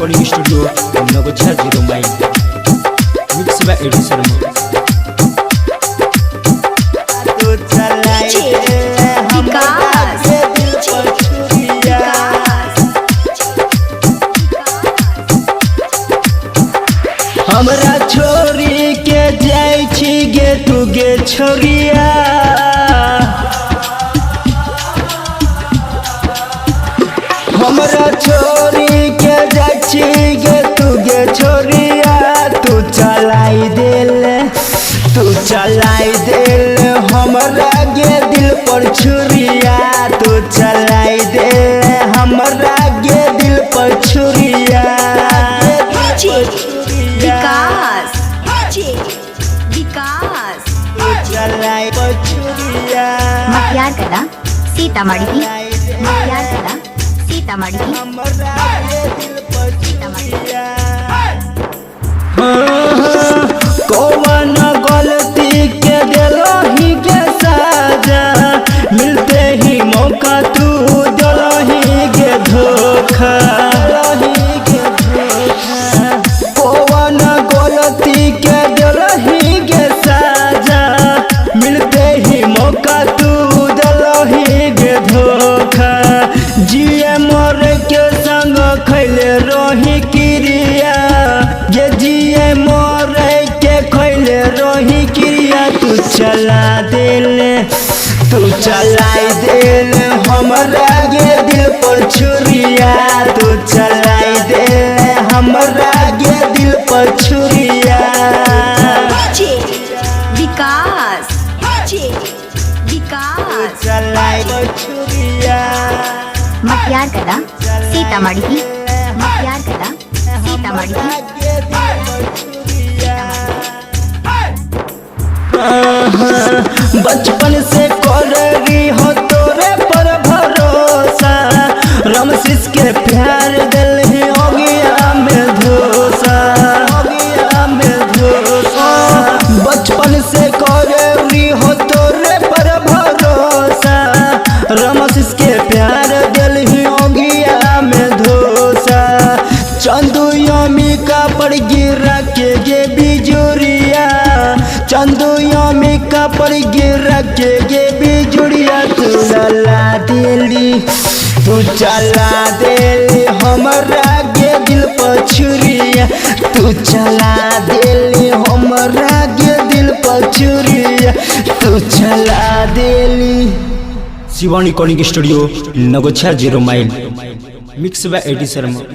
Recording studio नगोछा 0 माइल mix by एडी शर्मा। तो चलाई हमरा छोरी के जाय छी गे तू गे छोरिया हमरा छोरी के जाय छी गे तू गे छोरिया तू चलाई दिल हमरा गे दिल पर छुरिया तू चलाई दे हमरा गे दिल पर छुरिया विकास चलाई पर छुरिया मटियार कला सीतामढ़ी हमरा गे दिल पर छुरिया कौन गलती के दिलही के साजा मिलते ही मौका तू दिलही के धोखा कौन गलती के दिलही के साजा मिलते ही मौका तू दिलही के धोखा जिए मोर के संग खैले रही क्रिया ये जिए मोर के खैले रही क्रिया तू चलाई दिल हमरा गे दिल पर छुरिया तू चलाई दे हमरा गे दिल पर छुरिया विकास चलाई पर छुरिया मटियार कला सीतामढ़ी बचपन से कर रही हो तोरे पर भरोसा रमशीस के प्यार दिल ही हो गया में धोसा बचपन से कर रही हो तोरे पर भरोसा रमशीस के प्यार दिल ही हो गया में धोसा चंदू यमी का पर गिरा के गे बिजुरिया चंदू यमी का पर गिरा के गे बिजुरिया तू चला दिली हमरा गे दिल पर छुरिया तू चला दिली हमरा गे दिल पर छुरिया तू चला दिली। शिवा रिकॉर्डिंग स्टूडियो नगोछा 0 माइल मिक्स बाय एडी शर्मा।